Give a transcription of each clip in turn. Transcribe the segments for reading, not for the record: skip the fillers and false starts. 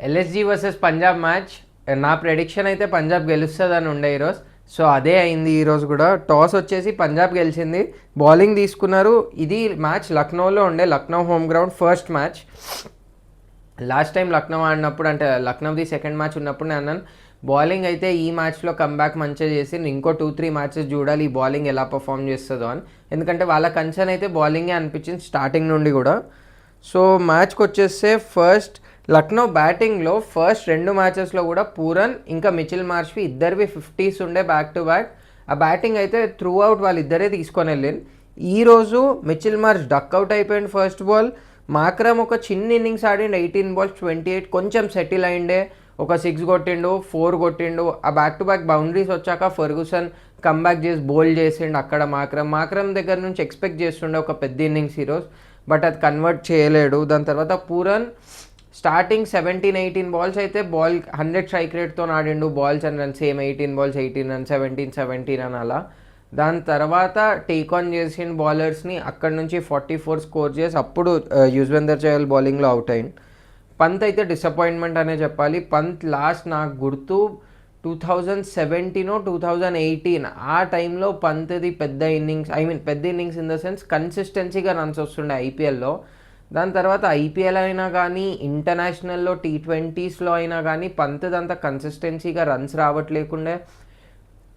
LSG versus Punjab match. నా prediction అయితే పంజాబ్ గెలుస్తుందని ఉండే ఈరోజు. సో అదే అయింది ఈరోజు కూడా. టాస్ వచ్చేసి పంజాబ్ గెలిచింది, బౌలింగ్ తీసుకున్నారు. ఇది మ్యాచ్ లక్నోలో ఉండే, Lucknow home ground first match. Last time Lucknow ఆడినప్పుడు, అంటే లక్నోది సెకండ్ మ్యాచ్ ఉన్నప్పుడు నేను అన్నాను బౌలింగ్ అయితే ఈ మ్యాచ్లో కంబ్యాక్ మంచిగా చేసి ఇంకో 2-3 మ్యాచెస్ చూడాలి ఈ బౌలింగ్ ఎలా పర్ఫామ్ చేస్తుందో అని. ఎందుకంటే వాళ్ళ కన్సర్న్ అయితే బౌలింగే అనిపించింది స్టార్టింగ్ నుండి కూడా. సో మ్యాచ్కి వచ్చేస్తే ఫస్ట్ లక్నో బ్యాటింగ్లో ఫస్ట్ 2 మ్యాచెస్లో కూడా పూరన్ ఇంకా మిచిల్ మార్ష్వి ఇద్దరివి 50s ఉండే బ్యాక్ టు బ్యాక్. ఆ బ్యాటింగ్ అయితే త్రూ అవుట్ వాళ్ళిద్దరే తీసుకొని వెళ్ళింది. ఈరోజు మిచిల్ మార్ష్ డక్అవుట్ అయిపోయింది ఫస్ట్ బాల్. మాక్రమ్ ఒక చిన్న ఇన్నింగ్స్ ఆడిండు, 18 balls 28, కొంచెం సెటిల్ అయిండే, ఒక 6 కొట్టిండు, 4 కొట్టిండు. ఆ బ్యాక్ టు బ్యాక్ బౌండరీస్ వచ్చాక ఫెర్గుసన్ కమ్బ్యాక్ చేసి బౌల్ చేసిండు అక్కడ. మాక్రమ్ దగ్గర నుంచి ఎక్స్పెక్ట్ చేస్తుండే ఒక పెద్ద ఇన్నింగ్స్ ఈరోజు, బట్ అది కన్వర్ట్ చేయలేడు. దాని తర్వాత పూరన్ స్టార్టింగ్ 17-18 balls అయితే 100 స్ట్రైక్ రేట్తో ఆడిండు. Balls and runs same 18 balls 18 runs, 17 అని అలా. దాని తర్వాత టేక్ ఆన్ చేసిన బౌలర్స్ని అక్కడ నుంచి 44 స్కోర్ చేసి అప్పుడు యుజ్వేందర్ చహల్ బౌలింగ్లో అవుట్ అయింది. పంత్ అయితే డిసప్పాయింట్మెంట్ అనే చెప్పాలి. పంత్ లాస్ట్ నాకు గుర్తు 2017 2018 ఆ టైంలో పంత్ది పెద్ద ఇన్నింగ్స్, పెద్ద ఇన్నింగ్స్ ఇన్ ద సెన్స్ కన్సిస్టెన్సీగా రన్స్ వస్తుండే ఐపీఎల్లో. దాని తర్వాత ఐపీఎల్ అయినా కానీ ఇంటర్నేషనల్లో T20sలో అయినా కానీ పంత్దంతా కన్సిస్టెన్సీగా రన్స్ రావట్లేకుండే.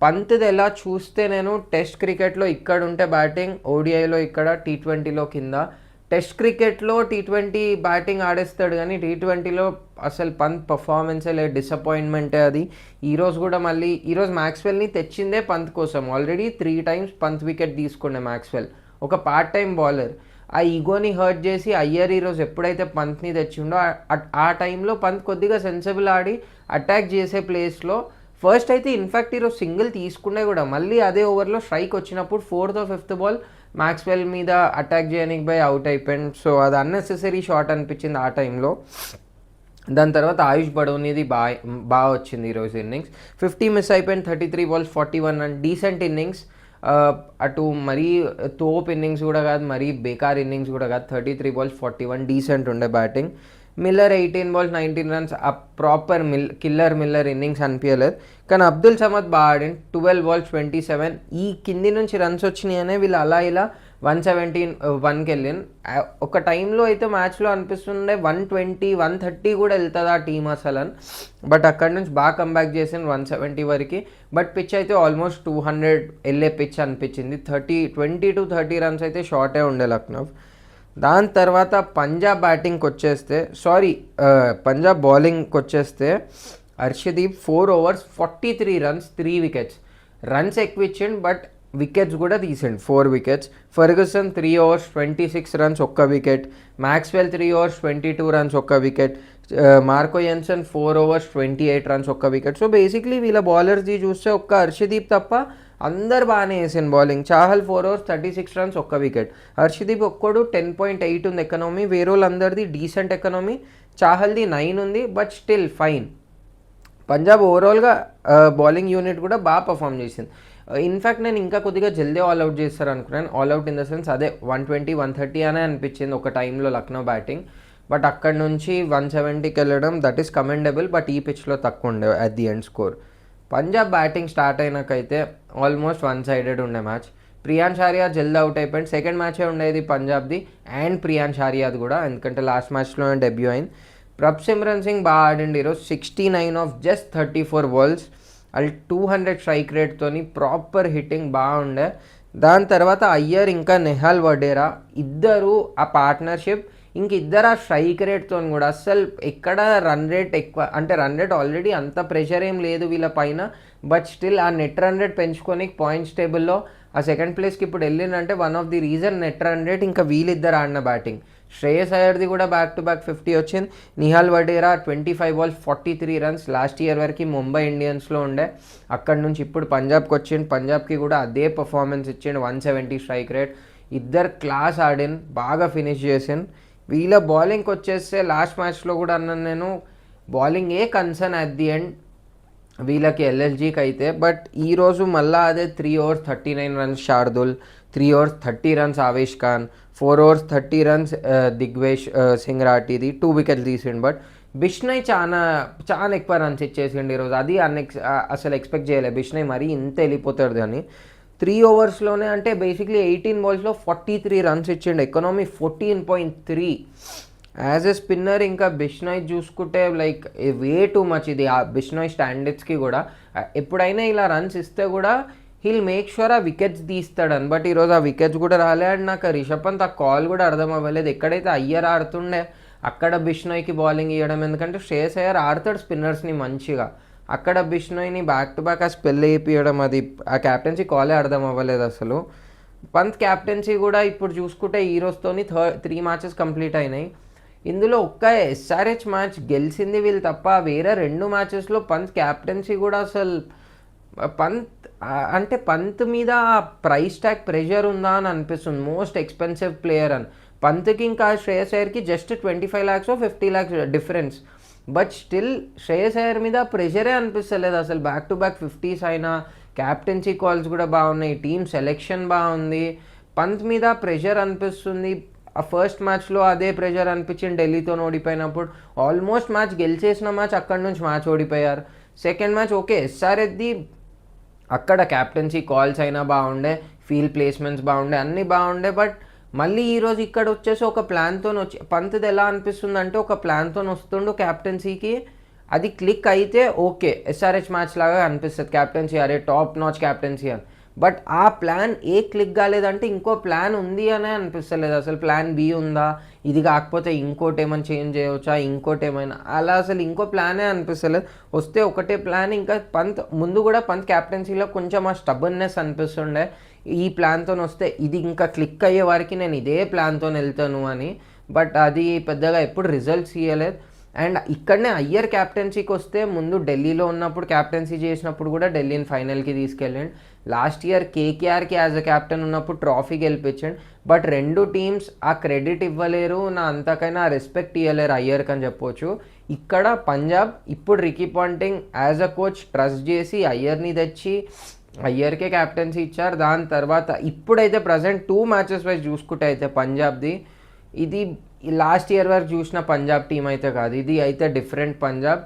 పంత్ది ఎలా చూస్తే నేను టెస్ట్ క్రికెట్లో ఇక్కడ ఉంటే బ్యాటింగ్, ఓడిఐలో ఇక్కడ, T20లో కింద. టెస్ట్ క్రికెట్లో T20 బ్యాటింగ్ ఆడేస్తాడు కానీ T20లో అసలు పంత్ పర్ఫార్మెన్సే లేదు, డిసప్పాయింట్మెంటే అది. ఈరోజు కూడా మళ్ళీ ఈరోజు మ్యాక్స్వెల్ని తెచ్చిందే పంత్ కోసం. ఆల్రెడీ 3 times పంత్ వికెట్ తీసుకుండే మ్యాక్స్వెల్, ఒక పార్ట్ టైం బౌలర్. ఆ ఈగోని హర్ట్ చేసి అయ్యర్ ఈరోజు ఎప్పుడైతే పంత్ని తెచ్చిండో ఆ టైంలో పంత్ కొద్దిగా సెన్సిబుల్ ఆడి అటాక్ చేసే ప్లేస్లో ఫస్ట్ అయితే ఇన్ఫ్యాక్ట్ ఈరోజు సింగిల్ తీసుకునే కూడా మళ్ళీ అదే ఓవర్లో స్ట్రైక్ వచ్చినప్పుడు 4th or 5th ball Maxwell మీద అటాక్ చేయడానికి పోయి అవుట్ అయిపోయింది. సో అది అన్నెసెసరీ షాట్ అనిపించింది ఆ టైంలో. దాని తర్వాత ఆయుష్ బడౌనీది బాగా వచ్చింది ఈరోజు ఇన్నింగ్స్. 50 మిస్ అయిపోయింది, 33 balls 41 run, డీసెంట్ ఇన్నింగ్స్. అటు మరీ తోప్ ఇన్నింగ్స్ కూడా కాదు, మరీ బేకార్ ఇన్నింగ్స్ కూడా కాదు. 33 balls 41 డీసెంట్ ఉండే బ్యాటింగ్. మిల్లర్ 18 balls 19 runs, ఆ ప్రాపర్ కిల్లర్ మిల్లర్ ఇన్నింగ్స్ అనిపించలేదు. కానీ అబ్దుల్ సమద్ బాగా ఆడింది, 12 balls 27. ఈ కింది నుంచి రన్స్ వచ్చినాయి అనే వీళ్ళు అలా ఇలా 117-1కి వెళ్ళింది. ఒక టైంలో అయితే మ్యాచ్లో అనిపిస్తుండే 120 130 కూడా వెళ్తుంది ఆ టీం అసలు అని. బట్ అక్కడ నుంచి బాగా కంబ్యాక్ చేసింది 170 వరకు. బట్ పిచ్ అయితే ఆల్మోస్ట్ 200 వెళ్ళే పిచ్ అనిపించింది. 20 to 30 runs అయితే షార్టే ఉండే లక్నో. దాని తర్వాత పంజాబ్ బ్యాటింగ్కి వచ్చేస్తే, పంజాబ్ బౌలింగ్కి వచ్చేస్తే Harshdeep 4 overs 43 runs 3 wickets. Runs ఎక్కువ ఇచ్చిండు బట్ వికెట్స్ కూడా తీసిండు, 4 wickets. ఫెర్గుసన్ 3 overs 26 runs ఒక్క వికెట్. మ్యాక్స్వెల్ 3 overs 22 runs ఒక్క wicket. Marco Jansen 4 overs 28 runs ఒక్క వికెట్. సో బేసిక్లీ వీళ్ళ బౌలర్స్ది చూస్తే ఒక్క హర్షదీప్ తప్ప అందరు బాగానే వేసిన బౌలింగ్. చాహల్ 4 overs 36 runs ఒక్క వికెట్. హర్షదీప్ ఒక్కడు 10.8 ఉంది ఎకనామీ, వేరే వాళ్ళందరిది డీసెంట్ ఎకనామీ. చాహల్ది 9 ఉంది బట్ స్టిల్ ఫైన్. పంజాబ్ ఓవరాల్గా బౌలింగ్ యూనిట్ కూడా బాగా పర్ఫామ్ చేసింది. ఇన్ఫ్యాక్ట్ నేను ఇంకా కొద్దిగా జల్దీ ఆల్అవుట్ చేస్తారు అనుకున్నాను. ఆల్అవుట్ ఇన్ ద సెన్స్ అదే 120 130 అనే అనిపించింది ఒక టైంలో లక్నో బ్యాటింగ్. బట్ అక్కడ నుంచి 170కి వెళ్ళడం దట్ ఈస్ కమెండబుల్. బట్ ఈ పిచ్లో తక్కువ ఉండే at the end score. Punjab batting start అయినాకైతే ఆల్మోస్ట్ 1-sided ఉండే మ్యాచ్. ప్రియాన్స్ ఆర్యా జల్దీ అవుట్ అయిపోయింది. సెకండ్ మ్యాచే ఉండేది పంజాబ్ది అండ్ ప్రియాన్స్ ఆర్యాది కూడా, ఎందుకంటే లాస్ట్ మ్యాచ్లోనే డెబ్యూ అయింది. ప్రభ్సిమ్రన్ సింగ్ బాగా ఆడిండి ఈరోజు, 69 of just 34 balls, అది 200 స్ట్రైక్ రేట్తోని ప్రాపర్ హిట్టింగ్ బాగుండే. దాని తర్వాత అయ్యర్ ఇంకా నెహాల్ వడేరా ఇద్దరు ఆ పార్ట్నర్షిప్, ఇంక ఇద్దరు ఆ స్ట్రైక్ రేట్తో కూడా అస్సలు ఎక్కడ రన్ రేట్ ఎక్కువ, అంటే రన్ రేట్ ఆల్రెడీ అంత ప్రెషర్ ఏం లేదు వీళ్ళ పైన, బట్ స్టిల్ ఆ నెట్ రన్ రేట్ పెంచుకొని పాయింట్స్ టేబుల్లో ఆ సెకండ్ ప్లేస్కి ఇప్పుడు వెళ్ళిందంటే one of the reason net run rate. ఇంకా వీళ్ళిద్దరు ఆడిన బ్యాటింగ్. శ్రేయస్ అయ్యర్ది కూడా బ్యాక్ టు బ్యాక్ 50 వచ్చింది. Nihal Wadhera 25 balls 43 runs. Last year వరకు ముంబై ఇండియన్స్లో ఉండే, అక్కడి నుంచి ఇప్పుడు పంజాబ్కి వచ్చిండు. పంజాబ్కి కూడా అదే పర్ఫార్మెన్స్ ఇచ్చిండు, 170 స్ట్రైక్ రేట్. ఇద్దరు క్లాస్ ఆడిన్, బాగా ఫినిష్ చేసిండు. వీళ్ళ బౌలింగ్కి వచ్చేస్తే లాస్ట్ మ్యాచ్లో కూడా అన్నాను నేను, bowling A concern at the end వీళ్ళకి ఎల్ఎస్జీకి అయితే. బట్ ఈరోజు మళ్ళీ అదే 3 overs 39 runs Shardul, 3 overs 30 runs Avesh Khan, 4 overs 30 runs Digvesh Singh రాఠీది 2 wickets తీసిండు. బట్ బిష్నోయ్ చాలా చాలా ఎక్కువ రన్స్ ఇచ్చేసిండు ఈరోజు. అది అసలు ఎక్స్పెక్ట్ చేయలేదు బిష్నోయ్ మరీ ఇంత వెళ్ళిపోతాడు అని. 3 ఓవర్స్లోనే అంటే బేసిక్లీ 18 బాల్స్లో 43 రన్స్ ఇచ్చిండు, ఎకనామీ 14.3. యాజ్ ఎ స్పిన్నర్ ఇంకా బిష్నోయ్ చూసుకుంటే లైక్ వే టూ మచ్ ఇది ఆ బిష్నోయ్ స్టాండర్డ్స్కి కూడా. ఎప్పుడైనా ఇలా రన్స్ ఇస్తే కూడా హీల్ మేక్ షూర్ ఆ వికెట్స్ తీస్తాడని. బట్ ఈరోజు ఆ వికెట్స్ కూడా రాలే. అండ్ నాకు రిషబ్ పంత్ ఆ కాల్ కూడా అర్థం అవ్వలేదు. ఎక్కడైతే అయ్యర్ ఆడుతుండే అక్కడ బిష్నోయ్కి బౌలింగ్ ఇవ్వడం, ఎందుకంటే శ్రేయస్ అయ్యర్ ఆడతాడు స్పిన్నర్స్ని మంచిగా, అక్కడ బిష్నోయ్ని బ్యాక్ టు బ్యాక్ ఆ స్పెల్ వేయించడం, అది ఆ క్యాప్టెన్సీ కాలే అర్థం అవ్వలేదు అసలు. పంత్ క్యాప్టెన్సీ కూడా ఇప్పుడు చూసుకుంటే ఈ రోజుతోని 3 మ్యాచెస్ కంప్లీట్ అయినాయి. ఇందులో ఒక్క ఎస్ఆర్హెచ్ మ్యాచ్ గెలిచింది వీళ్ళు తప్ప వేరే 2 మ్యాచెస్లో పంత్ క్యాప్టెన్సీ కూడా అసలు పంత్ మీద ప్రైస్ ట్యాగ్ ప్రెషర్ ఉందా అని అనిపిస్తుంది. మోస్ట్ ఎక్స్పెన్సివ్ ప్లేయర్ అని. పంత్కి ఇంకా శ్రేయస్ అయ్యర్కి just 25 lakhs 50 lakhs difference. But still Shreyas Iyer మీద ప్రెషరే అనిపిస్తలేదు అసలు. బ్యాక్ టు బ్యాక్ 50s అయినా, క్యాప్టెన్సీ కాల్స్ కూడా బాగున్నాయి, టీమ్ సెలెక్షన్ బాగుంది. పంత్ మీద ప్రెషర్ అనిపిస్తుంది. ఆ ఫస్ట్ మ్యాచ్లో అదే ప్రెషర్ అనిపించింది ఢిల్లీతో ఓడిపోయినప్పుడు. ఆల్మోస్ట్ మ్యాచ్ గెలిచేసిన మ్యాచ్ అక్కడి నుంచి మ్యాచ్ ఓడిపోయారు. సెకండ్ మ్యాచ్ ఓకే ఎస్ఆర్హెచ్ది, అక్కడ క్యాప్టెన్సీ కాల్స్ అయినా బాగుండే, ఫీల్డ్ ప్లేస్మెంట్స్ బాగుండే, అన్నీ బాగుండే. బట్ మళ్ళీ ఈరోజు ఇక్కడ వచ్చేసి ఒక ప్లాన్తో పంత్ది ఎలా అనిపిస్తుంది అంటే ఒక ప్లాన్తో వస్తుండు క్యాప్టెన్సీకి, అది క్లిక్ అయితే ఓకే ఎస్ఆర్హెచ్ మ్యాచ్ లాగా అనిపిస్తుంది క్యాప్టెన్సీ, అరే టాప్ నాచ్ క్యాప్టెన్సీ అని. బట్ ఆ ప్లాన్ ఏ క్లిక్ కాలేదంటే ఇంకో ప్లాన్ ఉంది అనే అనిపిస్తలేదు అసలు. ప్లాన్ బి ఉందా, ఇది కాకపోతే ఇంకోటి ఏమైనా చేంజ్ చేయవచ్చా, ఇంకోటి ఏమైనా, అలా అసలు ఇంకో ప్లానే అనిపిస్తలేదు. వస్తే ఒకటే ప్లాన్. ఇంకా ముందు కూడా పంత్ క్యాప్టెన్సీలో కొంచెం ఆ స్టబర్నెస్ అనిపిస్తుండే, ఈ ప్లాన్తో వస్తే ఇది ఇంకా క్లిక్ అయ్యే వారికి నేను ఇదే ప్లాన్తో వెళ్తాను అని. బట్ అది పెద్దగా ఎప్పుడు రిజల్ట్స్ ఇవ్వలేదు. అండ్ ఇక్కడనే అయ్యర్ క్యాప్టెన్సీకి వస్తే ముందు ఢిల్లీలో ఉన్నప్పుడు క్యాప్టెన్సీ చేసినప్పుడు కూడా ఢిల్లీని ఫైనల్కి తీసుకెళ్ళండి. లాస్ట్ ఇయర్ కేకేఆర్కి యాజ్ అ క్యాప్టెన్ ఉన్నప్పుడు ట్రాఫీ గెలిపించండి. బట్ 2 టీమ్స్ ఆ క్రెడిట్ ఇవ్వలేరు, నా అంతకైనా రెస్పెక్ట్ ఇవ్వలేరు అయ్యర్కి అని చెప్పొచ్చు. ఇక్కడ పంజాబ్ ఇప్పుడు Ricky Ponting as a coach trust చేసి అయ్యర్ని తెచ్చి అయ్యర్కే క్యాప్టెన్సీ ఇచ్చారు. దాని తర్వాత ఇప్పుడైతే ప్రజెంట్ 2 మ్యాచెస్ వైజ్ చూసుకుంటే అయితే పంజాబ్ది ఇది లాస్ట్ ఇయర్ వరకు చూసిన పంజాబ్ టీం అయితే కాదు, ఇది అయితే డిఫరెంట్ పంజాబ్.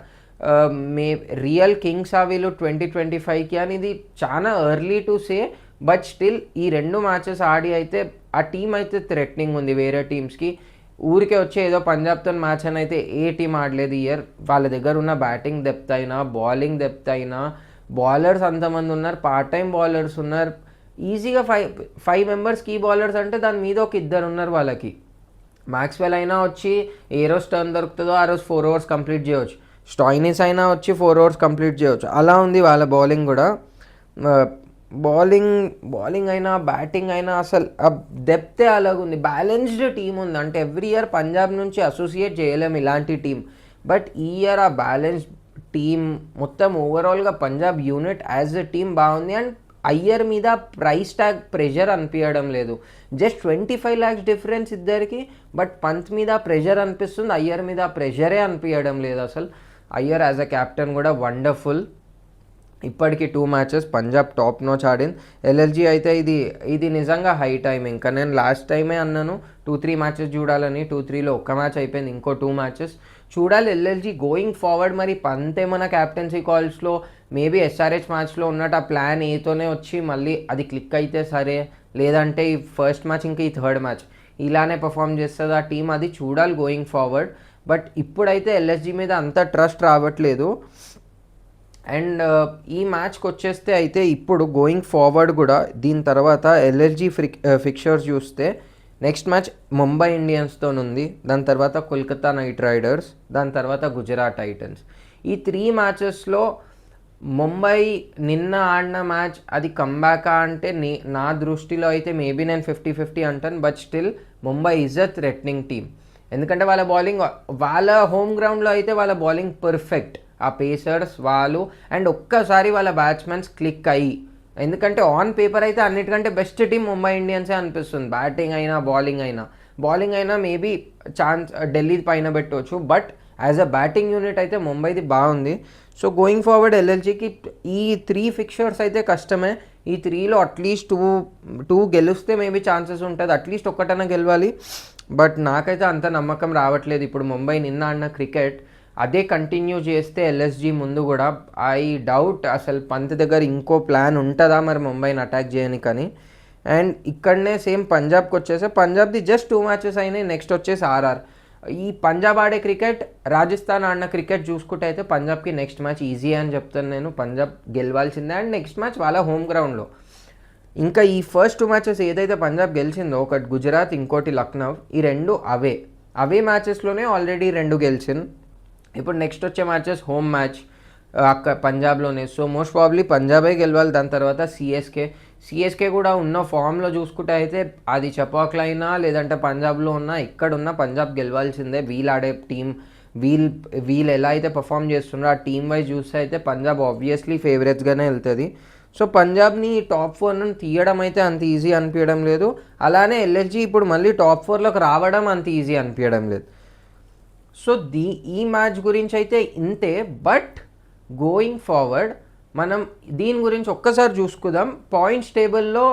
రియల్ కింగ్స్ ఆ వీళ్ళు 2025కి అని. ఇది చాలా early to say, but still ఈ 2 మ్యాచెస్ ఆడి అయితే ఆ టీం అయితే థ్రెట్నింగ్ ఉంది వేరే టీమ్స్కి. ఊరికే వచ్చే ఏదో పంజాబ్తో మ్యాచ్ అని అయితే ఏ టీం ఆడలేదు ఇయర్. వాళ్ళ దగ్గర ఉన్న బ్యాటింగ్ డెప్త్ అయినా, బౌలింగ్ డెప్త్ అయినా, బౌలర్స్ అంతమంది ఉన్నారు, పార్ట్ టైం బౌలర్స్ ఉన్నారు. ఈజీగా 5 మెంబర్స్ కీ బౌలర్స్ అంటే దాని మీద ఒక 2 ఉన్నారు వాళ్ళకి. మ్యాక్స్వెల్ అయినా వచ్చి ఏ రోజు టర్న్ దొరుకుతుందో ఆ రోజు 4 ఓవర్స్ కంప్లీట్ చేయవచ్చు. స్టాయినిస్ అయినా వచ్చి 4 ఓవర్స్ కంప్లీట్ చేయవచ్చు. అలా ఉంది వాళ్ళ బౌలింగ్ కూడా. బౌలింగ్ అయినా బ్యాటింగ్ అయినా అసలు ఆ డెప్తే అలాగుంది. బ్యాలెన్స్డ్ టీం ఉంది. అంటే ఎవ్రీ ఇయర్ పంజాబ్ నుంచి అసోసియేట్ చేయలేము ఇలాంటి టీం. బట్ ఈ ఇయర్ ఆ బ్యాలెన్స్డ్ టీం మొత్తం ఓవరాల్గా Punjab unit as a team బాగుంది. అండ్ అయ్యర్ మీద ప్రైస్ ట్యాగ్ ప్రెషర్ అనిపించడం లేదు. జస్ట్ 25 lakhs డిఫరెన్స్ ఇద్దరికి. బట్ పంత్ మీద ప్రెషర్ అనిపిస్తుంది, అయ్యర్ మీద ప్రెషరే అనిపించడం లేదు అసలు. అయ్యర్ యాజ్ అ క్యాప్టెన్ కూడా వండర్ఫుల్. ఇప్పటికి 2 మ్యాచెస్ పంజాబ్ టాప్ నోచ్ ఆడింది. ఎల్ఎల్జీ అయితే ఇది నిజంగా హై టైం. ఇంకా నేను లాస్ట్ టైమే అన్నాను 2-3 మ్యాచెస్ చూడాలని. 2-3లో ఒక్క మ్యాచ్ అయిపోయింది, ఇంకో 2 మ్యాచెస్ చూడాలి ఎల్ఎల్జీ గోయింగ్ ఫార్వర్డ్. మరి పంత్ ఏమన్నా క్యాప్టెన్సీ కాల్స్లో మేబీ ఎస్ఆర్హెచ్ మ్యాచ్లో ఉన్నట్టు ఆ ప్లాన్ ఏతోనే వచ్చి మళ్ళీ అది క్లిక్ అయితే సరే, లేదంటే ఈ ఫస్ట్ మ్యాచ్ ఇంకా ఈ థర్డ్ మ్యాచ్ ఇలానే పర్ఫామ్ చేస్తుంది ఆ టీం, అది చూడాలి గోయింగ్ ఫార్వర్డ్. బట్ ఇప్పుడైతే ఎల్ఎస్జీ మీద అంత ట్రస్ట్ రావట్లేదు. అండ్ ఈ మ్యాచ్కి వచ్చేస్తే అయితే ఇప్పుడు గోయింగ్ ఫార్వర్డ్ కూడా దీని తర్వాత ఎల్ఎల్జీ ఫిక్చర్స్ చూస్తే నెక్స్ట్ మ్యాచ్ ముంబై ఇండియన్స్తో ఉంది, దాని తర్వాత కోల్కతా నైట్ రైడర్స్, దాని తర్వాత గుజరాత్ టైటన్స్. ఈ 3 మ్యాచెస్లో ముంబై నిన్న ఆడిన మ్యాచ్ అది కంబ్యాకా అంటే నా దృష్టిలో అయితే మేబీ నేను 50-50 అంటాను. But still Mumbai is a threatening team. ఎందుకంటే వాళ్ళ బౌలింగ్, వాళ్ళ హోమ్ గ్రౌండ్లో అయితే వాళ్ళ బౌలింగ్ పర్ఫెక్ట్, ఆ పేసర్స్ వాళ్ళు. అండ్ ఒక్కసారి వాళ్ళ బ్యాట్స్మెన్స్ క్లిక్ అయ్యి, ఎందుకంటే ఆన్ పేపర్ అయితే అన్నిటికంటే బెస్ట్ టీం ముంబై ఇండియన్సే అనిపిస్తుంది. బ్యాటింగ్ అయినా బౌలింగ్ అయినా మేబీ ఛాన్స్ ఢిల్లీ పైన పెట్టవచ్చు. But as a batting unit అయితే ముంబైది బాగుంది. సో గోయింగ్ ఫార్వర్డ్ ఎల్ఎల్జీకి ఈ 3 ఫిక్చర్స్ అయితే కష్టమే. ఈ 3లో అట్లీస్ట్ 2 గెలిస్తే మేబీ ఛాన్సెస్ ఉంటుంది, అట్లీస్ట్ ఒక్కటైనా గెలవాలి. బట్ నాకైతే అంత నమ్మకం రావట్లేదు. ఇప్పుడు ముంబై నిన్న ఆడిన క్రికెట్ అదే కంటిన్యూ చేస్తే ఎల్ఎస్జీ ముందు కూడా ఐ డౌట్ అసలు పంత్ దగ్గర ఇంకో ప్లాన్ ఉంటుందా మరి ముంబైని అటాక్ చేయనికని. అండ్ ఇక్కడనే సేమ్ పంజాబ్కి వచ్చేసి పంజాబ్ది జస్ట్ 2 మ్యాచెస్ అయినాయి. నెక్స్ట్ వచ్చేసి ఆర్ఆర్. ఈ పంజాబ్ ఆడే క్రికెట్, రాజస్థాన్ ఆడిన క్రికెట్ చూసుకుంటే అయితే పంజాబ్కి నెక్స్ట్ మ్యాచ్ ఈజీ అని చెప్తాను నేను. పంజాబ్ గెలవాల్సిందే. అండ్ నెక్స్ట్ మ్యాచ్ వాళ్ళ హోమ్ గ్రౌండ్లో. ఇంకా ఈ ఫస్ట్ 2 మ్యాచెస్ ఏదైతే పంజాబ్ గెలిచిందో, ఒకటి గుజరాత్, ఇంకోటి లక్నో, ఈ రెండు అవే మ్యాచెస్లోనే ఆల్రెడీ 2 గెలిచింది. ఇప్పుడు నెక్స్ట్ వచ్చే మ్యాచెస్ హోమ్ మ్యాచ్ అక్కడ పంజాబ్లోనే. సో మోస్ట్ ప్రాబ్లీ పంజాబే గెలవాలి. దాని తర్వాత సిఎస్కే కూడా ఉన్న ఫామ్లో చూసుకుంటే అయితే అది చపాక్లైనా లేదంటే పంజాబ్లో ఉన్నా ఇక్కడున్న పంజాబ్ గెలవాల్సిందే. వీళ్ళు ఆడే టీం వీళ్ళు ఎలా అయితే పర్ఫామ్ చేస్తున్నారో ఆ టీం వైజ్ చూస్తే అయితే పంజాబ్ ఆబ్వియస్లీ ఫేవరెట్స్గానే వెళ్తుంది. సో పంజాబ్ని టాప్ 4 నుండి తీయడం అయితే అంత ఈజీ అనిపించడం లేదు. అలానే ఎల్ఎస్జీ ఇప్పుడు మళ్ళీ టాప్ 4లోకి రావడం అంత ఈజీ అనిపించడం లేదు. సో ఈ మ్యాచ్ గురించి అయితే ఇంతే. బట్ గోయింగ్ ఫార్వర్డ్ మనం దీని గురించి ఒక్కసారి చూసుకుందాం. పాయింట్స్ టేబుల్లో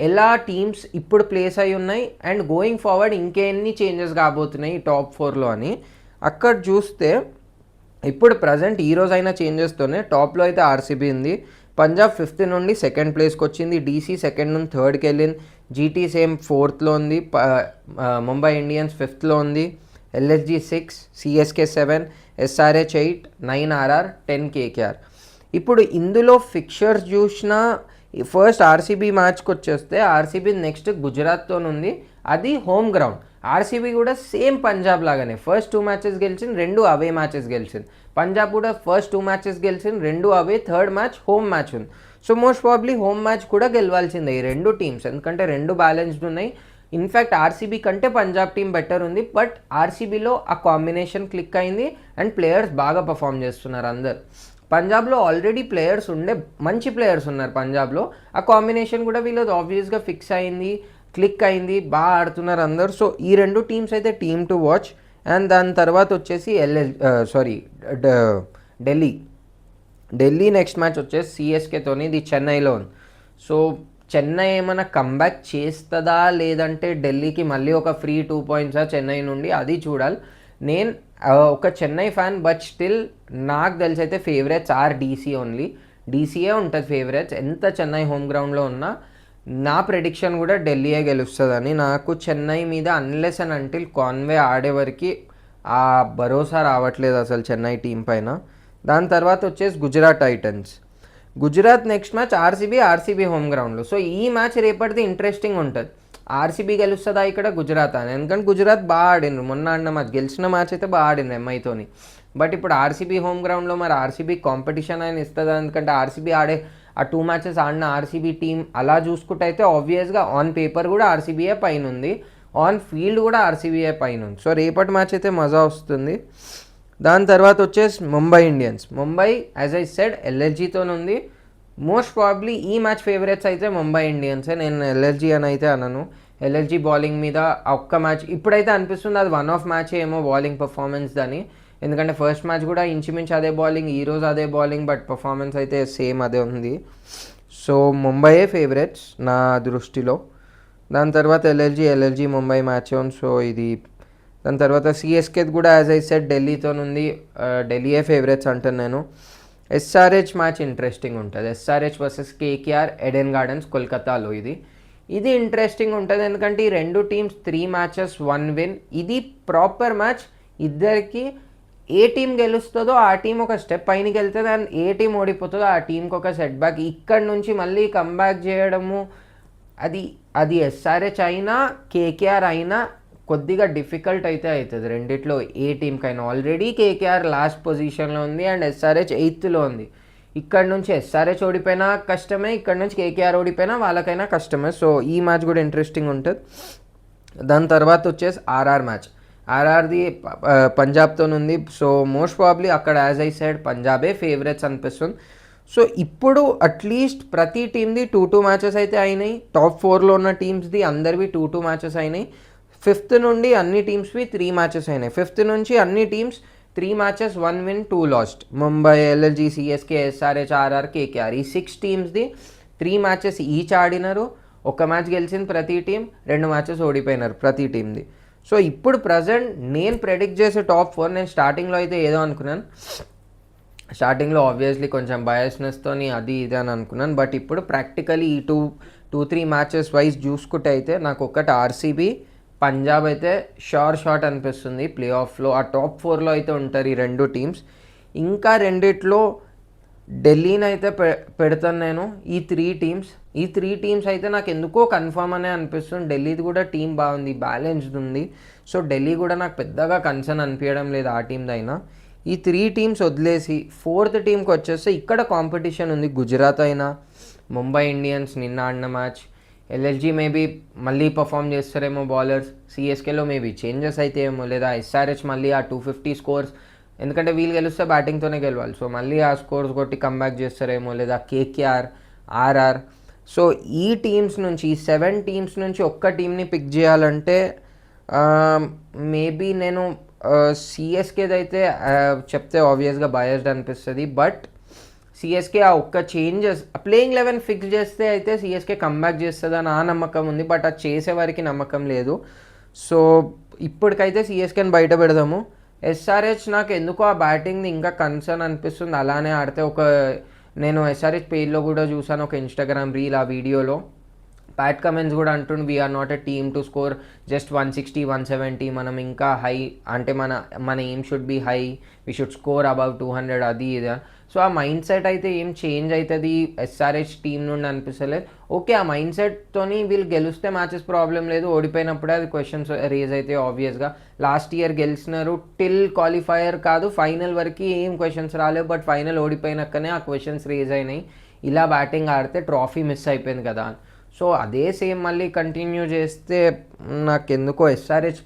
ఎలా టీమ్స్ ఇప్పుడు ప్లేస్ అయి ఉన్నాయి అండ్ గోయింగ్ ఫార్వర్డ్ ఇంకెన్ని చేంజెస్ కాబోతున్నాయి టాప్ 4లో అని అక్కడ చూస్తే ఇప్పుడు ప్రజెంట్ ఈరోజు అయిన చేంజెస్తోనే టాప్లో అయితే ఆర్సీబీ ఉంది. పంజాబ్ 5th నుండి 2nd ప్లేస్కి వచ్చింది. డీసీ 2nd నుండి 3rdకి వెళ్ళింది. జీటీ సేమ్ 4thలో ఉంది. ముంబై ఇండియన్స్ 5thలో ఉంది. LSG 6, CSK 7, SRH 8, 9 RR, 10 KKR. ఇప్పుడు ఇందులో ఫిక్చర్స్ చూసినా ఫస్ట్ ఆర్సీబీ మ్యాచ్కి వచ్చేస్తే ఆర్సీబీ నెక్స్ట్ గుజరాత్తో ఉంది. అది హోమ్ గ్రౌండ్. ఆర్సీబీ కూడా సేమ్ పంజాబ్ లాగానే ఫస్ట్ 2 మ్యాచెస్ గెలిచింది, 2 అవే మ్యాచెస్ గెలిచింది. పంజాబ్ కూడా ఫస్ట్ 2 మ్యాచెస్ గెలిచింది, 2 అవే, థర్డ్ మ్యాచ్ హోమ్ మ్యాచ్ ఉంది. So most probably home match కూడా గెలవాల్సిందే ఈ 2 టీమ్స్, ఎందుకంటే 2 బ్యాలెన్స్డ్ ఉన్నాయి. ఇన్ఫ్యాక్ట్ ఆర్సీబీ కంటే పంజాబ్ టీం బెటర్ ఉంది. బట్ ఆర్సీబీలో ఆ కాంబినేషన్ క్లిక్ అయింది అండ్ ప్లేయర్స్ బాగా పర్ఫామ్ చేస్తున్నారు అందరు. పంజాబ్లో ఆల్రెడీ ప్లేయర్స్ మంచి ప్లేయర్స్ ఉన్నారు పంజాబ్లో. ఆ కాంబినేషన్ కూడా వీళ్ళది ఆబ్వియస్గా ఫిక్స్ అయింది, క్లిక్ అయింది, బాగా ఆడుతున్నారు అందరు. సో ఈ 2 టీమ్స్ అయితే టీమ్ టు వాచ్. అండ్ దాని తర్వాత వచ్చేసి ఢిల్లీ నెక్స్ట్ మ్యాచ్ వచ్చేసి సిఎస్కేతోని. ఇది చెన్నైలో ఉంది. సో చెన్నై ఏమైనా కంబ్యాక్ చేస్తుందా లేదంటే ఢిల్లీకి మళ్ళీ ఒక ఫ్రీ 2 పాయింట్సా చెన్నై నుండి, అది చూడాలి. నేను ఒక చెన్నై ఫ్యాన్, బట్ స్టిల్ నాకు తెలిసి అయితే ఫేవరెట్స్ ఆర్ డీసీ ఓన్లీ. డీసీయే ఉంటుంది ఫేవరెట్స్. ఎంత చెన్నై హోమ్ గ్రౌండ్లో ఉన్నా నా ప్రెడిక్షన్ కూడా ఢిల్లీయే గెలుస్తుందని. నాకు చెన్నై మీద అన్లెస్ అండ్ అంటిల్ కాన్వే ఆడేవరకు ఆ భరోసా రావట్లేదు అసలు చెన్నై టీం పైన. దాని తర్వాత వచ్చేసి Gujarat Titans. Gujarat next match RCB home గ్రౌండ్లో. సో ఈ మ్యాచ్ రేపటిది ఇంట్రెస్టింగ్ ఉంటుంది. ఆర్సీబీ గెలుస్తుందా ఇక్కడ గుజరాత్ అని, ఎందుకంటే గుజరాత్ బాగా ఆడినారు మొన్న ఆడిన మ్యాచ్, గెలిచిన మ్యాచ్ అయితే బాగా ఆడినారు ఎంఐతోని. బట్ ఇప్పుడు ఆర్సీబీ హోమ్ గ్రౌండ్లో మరి ఆర్సీబీ కాంపిటీషన్ అయినా ఇస్తుందా, ఎందుకంటే ఆర్సీబీ ఆడే ఆ 2 మ్యాచెస్ ఆడిన ఆర్సీబీ టీం అలా చూసుకుంటే అయితే ఆబ్వియస్గా ఆన్ పేపర్ కూడా ఆర్సీబీయే పైన ఉంది, ఆన్ ఫీల్డ్ కూడా ఆర్సీబీయే పైన ఉంది. సో రేపటి మ్యాచ్ అయితే మజా వస్తుంది. దాని తర్వాత వచ్చేసి Mumbai Indians. Mumbai as I said ఎల్ఎల్జీతో ఉంది. మోస్ట్ ప్రాబ్లీ ఈ మ్యాచ్ ఫేవరెట్స్ అయితే ముంబై ఇండియన్సే. నేను ఎల్ఎల్జీ అని అయితే అనను. ఎల్ఎల్జీ బౌలింగ్ మీద ఒక్క మ్యాచ్ ఇప్పుడైతే అనిపిస్తుంది అది వన్ ఆఫ్ మ్యాచ్ ఏమో బౌలింగ్ పర్ఫార్మెన్స్ అని, ఎందుకంటే ఫస్ట్ మ్యాచ్ కూడా ఇంచుమించు అదే బౌలింగ్, ఈరోజు అదే బౌలింగ్, బట్ పర్ఫార్మెన్స్ అయితే సేమ్ అదే ఉంది. సో ముంబైయే ఫేవరెట్స్ నా దృష్టిలో. దాని తర్వాత ఎల్ఎల్జీ ముంబై మ్యాచ్ ఆన్. సో ఇది దాని తర్వాత సిఎస్కేది కూడా యాజ్ ఐ సెడ్ ఢిల్లీతో ఉంది. ఢిల్లీయే ఫేవరెట్స్ అంటాను నేను. ఎస్ఆర్హెచ్ మ్యాచ్ ఇంట్రెస్టింగ్ ఉంటుంది. SRH versus KKR, Aiden gardens, కోల్కతాలో. ఇది ఇంట్రెస్టింగ్ ఉంటుంది, ఎందుకంటే ఈ 2 టీమ్స్ 3 మ్యాచెస్ 1 విన్. ఇది ప్రాపర్ మ్యాచ్. ఇద్దరికి ఏ టీం గెలుస్తుందో ఆ టీం ఒక స్టెప్ పైనకి వెళ్తుంది, అండ్ ఏ టీం ఓడిపోతుందో ఆ టీంకి ఒక సెట్ బ్యాక్. ఇక్కడ నుంచి మళ్ళీ కంబ్యాక్ చేయడము అది ఎస్ఆర్హెచ్ అయినా కేకేఆర్ అయినా కొద్దిగా డిఫికల్ట్ అయితే అవుతుంది రెండిట్లో ఏ టీంకైనా. ఆల్రెడీ కేకేఆర్ లాస్ట్ పొజిషన్లో ఉంది అండ్ ఎస్ఆర్హెచ్ 8thలో ఉంది. ఇక్కడ నుంచి ఎస్ఆర్హెచ్ ఓడిపోయినా కష్టమే, ఇక్కడ నుంచి కేకేఆర్ ఓడిపోయినా వాళ్ళకైనా కష్టమే. సో ఈ మ్యాచ్ కూడా ఇంట్రెస్టింగ్ ఉంటుంది. దాని తర్వాత వచ్చేసి ఆర్ఆర్ మ్యాచ్. ఆర్ఆర్ది పంజాబ్తో ఉంది. సో మోస్ట్ ప్రాబ్లీ అక్కడ యాజ్ ఐ సైడ్ పంజాబే ఫేవరెట్స్ అనిపిస్తుంది. సో ఇప్పుడు అట్లీస్ట్ ప్రతి టీమ్ది 2-2 మ్యాచెస్ అయితే అయినాయి. టాప్ 4లో ఉన్న టీమ్స్ది అందరివి 2-2 మ్యాచెస్ అయినాయి. 5th నుండి అన్ని టీమ్స్వి 3 మ్యాచెస్ అయినాయి. 5th నుంచి అన్ని teams 3 matches 1 win 2 lost. Mumbai, LLG, CSK, SRH, RR, KKR ఈ 6 టీమ్స్ది 3 మ్యాచెస్ ఈచ్ ఆడినారు. ఒక మ్యాచ్ గెలిచింది ప్రతి టీం, 2 మ్యాచెస్ ఓడిపోయినారు ప్రతి టీంది. సో ఇప్పుడు ప్రజెంట్ నేను ప్రెడిక్ట్ చేసే టాప్ 4 నేను స్టార్టింగ్లో అయితే ఏదో అనుకున్నాను, స్టార్టింగ్లో ఆబ్వియస్లీ కొంచెం బయాస్నెస్తో అది ఇది అని అనుకున్నాను. బట్ ఇప్పుడు ప్రాక్టికలీ ఈ 2-3 మ్యాచెస్ వైజ్ చూసుకుంటే అయితే నాకు ఒక్కటి ఆర్సీబీ పంజాబ్ అయితే షార్ట్ అనిపిస్తుంది ప్లే ఆఫ్లో. ఆ టాప్ 4లో అయితే ఉంటారు ఈ 2 టీమ్స్. ఇంకా రెండిట్లో ఢిల్లీని అయితే పెడతాను నేను. ఈ 3 టీమ్స్ అయితే నాకు ఎందుకో కన్ఫర్మ్ అనే అనిపిస్తుంది. ఢిల్లీది కూడా టీం బాగుంది, బ్యాలెన్స్డ్ ఉంది. సో ఢిల్లీ కూడా నాకు పెద్దగా కన్సర్న్ అనిపించడం లేదు ఆ టీందైనా. ఈ 3 టీమ్స్ వదిలేసి 4th టీంకి వచ్చేస్తే ఇక్కడ కాంపిటీషన్ ఉంది. గుజరాత్ అయినా, ముంబై ఇండియన్స్ నిన్న ఆడిన మ్యాచ్, ఎల్ఎస్జీ మేబీ మళ్ళీ పర్ఫామ్ చేస్తారేమో బౌలర్స్, సిఎస్కేలో మేబీ చేంజెస్ అయితే ఏమో, లేదా ఎస్ఆర్హెచ్ మళ్ళీ ఆ 250 స్కోర్స్, ఎందుకంటే వీళ్ళు గెలిస్తే బ్యాటింగ్తోనే గెలవాలి, సో మళ్ళీ ఆ స్కోర్స్ కొట్టి కమ్బ్యాక్ చేస్తారేమో, లేదా కేకేఆర్, ఆర్ఆర్. సో ఈ టీమ్స్ నుంచి, ఈ 7 టీమ్స్ నుంచి ఒక్క టీంని పిక్ చేయాలంటే మేబీ నేను సిఎస్కేది అయితే చెప్తే ఆబ్వియస్గా బయాస్డ్ అనిపిస్తుంది. బట్ సిఎస్కే ఆ ఒక్క చేంజెస్, ప్లేయింగ్ 11 ఫిక్స్ చేస్తే అయితే సిఎస్కే కమ్బ్యాక్ చేస్తుందని ఆ నమ్మకం ఉంది. బట్ అది చేసే వారికి నమ్మకం లేదు. సో ఇప్పటికైతే సిఎస్కేని బయట పెడదాము. ఎస్ఆర్హెచ్ నాకు ఎందుకో ఆ బ్యాటింగ్ది ఇంకా కన్సర్న్ అనిపిస్తుంది. అలానే ఆడితే నేను ఎస్ఆర్హెచ్ పేజ్లో కూడా చూసాను ఒక ఇన్స్టాగ్రామ్ రీల్, ఆ వీడియోలో ప్యాట్ కమిన్స్ కూడా అంటుండు we are not a team to score just 160, 170, మనం ఇంకా హై, అంటే మన aim should be high, we should score above 200, అది ఇది. సో ఆ మైండ్ సెట్ అయితే ఏం చేంజ్ అవుతుంది ఎస్ఆర్హెచ్ టీం నుండి అనిపిస్తలేదు. ఓకే, ఆ మైండ్ సెట్తోని వీళ్ళు గెలిస్తే మ్యాచెస్ ప్రాబ్లం లేదు, ఓడిపోయినప్పుడే అది క్వశ్చన్స్ రేజ్ అయితే ఆబ్వియస్గా. లాస్ట్ ఇయర్ గెలిచినారు, టిల్ క్వాలిఫైయర్ కాదు ఫైనల్ వరకు ఏం క్వశ్చన్స్ రాలేవు, బట్ ఫైనల్ ఓడిపోయినాకనే ఆ క్వశ్చన్స్ రేజ్ అయినాయి. ఇలా బ్యాటింగ్ ఆడితే ట్రాఫీ మిస్ అయిపోయింది కదా. సో అదే సేమ్ మళ్ళీ కంటిన్యూ చేస్తే నాకెందుకో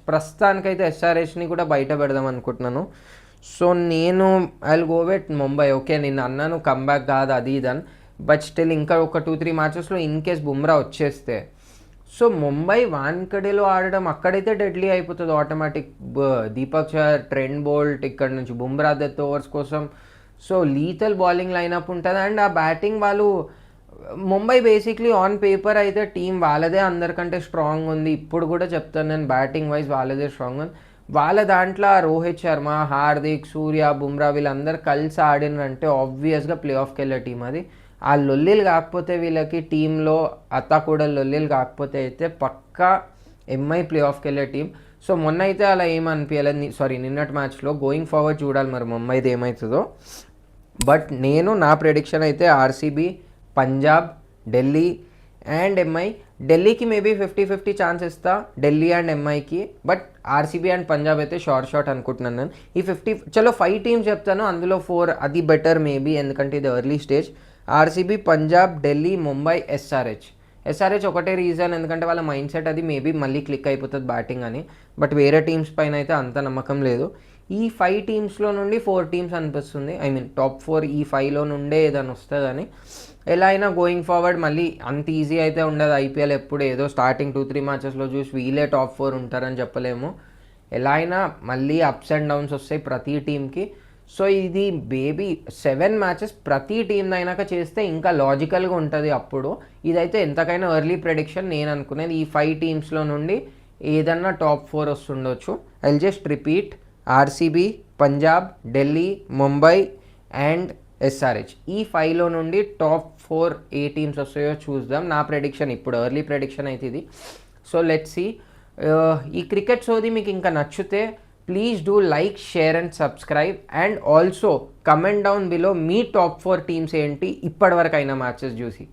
ప్రస్తుతానికైతే ఎస్ఆర్హెచ్ని కూడా బయట పెడదాం అనుకుంటున్నాను. సో నేను I will go with Mumbai. Okay, నేను అన్నాను కమ్బ్యాక్ కాదు అది ఇదని, బట్ స్టిల్ ఇంకా ఒక 2-3 మ్యాచెస్లో ఇన్ కేస్ బుమ్రా వచ్చేస్తే, సో ముంబై వాన్కడేలో ఆడడం అక్కడైతే డెడ్లీ అయిపోతుంది automatic. Deepak Chahar, Trent Boult ఇక్కడ నుంచి, బుమ్రా డెత్ ఓవర్స్ కోసం, సో లీథల్ బౌలింగ్ లైనప్ ఉంటుంది. అండ్ ఆ బ్యాటింగ్ వాళ్ళు, ముంబై బేసిక్లీ ఆన్ పేపర్ అయితే టీం వాళ్ళదే అందరికంటే స్ట్రాంగ్ ఉంది. ఇప్పుడు కూడా చెప్తాను నేను, బ్యాటింగ్ వైజ్ వాళ్ళదే స్ట్రాంగ్ ఉంది. వాళ్ళ దాంట్లో రోహిత్ శర్మ, హార్దిక్, సూర్య, బుమ్రా వీళ్ళందరూ కలిసి ఆడినంటే ఆబ్వియస్గా ప్లే ఆఫ్కి వెళ్ళే టీం అది. ఆ లొల్లీలు కాకపోతే వీళ్ళకి టీంలో కూడా లొల్లీలు కాకపోతే అయితే పక్కా ఎంఐ ప్లే ఆఫ్కి వెళ్ళే టీం. సో మొన్న అయితే అలా ఏమనిపించలేదు, నిన్నటి మ్యాచ్లో. గోయింగ్ ఫార్వర్డ్ చూడాలి మరి ముంబైది ఏమవుతుందో. బట్ నా ప్రెడిక్షన్ అయితే RCB, Punjab, Delhi and MI. ఢిల్లీకి మేబీ 50-50 ఛాన్స్ ఇస్తా, ఢిల్లీ అండ్ ఎంఐకి. బట్ ఆర్సీబీ అండ్ పంజాబ్ అయితే షార్ట్ అనుకుంటున్నాను నేను. ఈ 5 టీమ్స్ చెప్తాను, అందులో 4 అది బెటర్ మేబీ, ఎందుకంటే ఇది early stage. RCB, Punjab, Delhi, Mumbai, SRH ఒకటే రీజన్, ఎందుకంటే వాళ్ళ మైండ్ సెట్ అది మేబీ మళ్ళీ క్లిక్ అయిపోతుంది బ్యాటింగ్ అని. బట్ వేరే టీమ్స్ పైన అయితే అంత నమ్మకం లేదు. ఈ 5 టీమ్స్లో నుండి 4 టీమ్స్ అనిపిస్తుంది, టాప్ 4 ఈ 5లో నుండే ఏదైనా వస్తుందని. ఎలా అయినా గోయింగ్ ఫార్వర్డ్ మళ్ళీ అంత ఈజీ అయితే ఉండదు. ఐపీఎల్ ఎప్పుడు ఏదో స్టార్టింగ్ 2-3 మ్యాచెస్లో చూసి వీళ్ళే టాప్ 4 ఉంటారని చెప్పలేము. ఎలా అయినా మళ్ళీ అప్స్ అండ్ డౌన్స్ వస్తాయి ప్రతి టీంకి. సో ఇది 7 మ్యాచెస్ ప్రతి టీం అయినాక చేస్తే ఇంకా లాజికల్గా ఉంటుంది అప్పుడు. ఇదైతే ఎంతకైనా ఎర్లీ ప్రెడిక్షన్. నేను అనుకునేది ఈ 5 టీమ్స్లో నుండి ఏదన్నా టాప్ 4 వస్తుండొచ్చు. I will just repeat: RCB, Punjab, Delhi, Mumbai and SRH. ఈ 5లో నుండి టాప్ 4 ఏ టీమ్స్ వస్తాయో చూద్దాం. నా ప్రెడిక్షన్ ఇప్పుడు ఎర్లీ ప్రెడిక్షన్ అయితే ఇది. So let's see. ఈ క్రికెట్ సోది మీకు ఇంకా నచ్చితే please do like, share and subscribe. And also comment down below మీ టాప్ 4 టీమ్స్ ఏంటి ఇప్పటివరకు అయిన మ్యాచెస్ చూసి.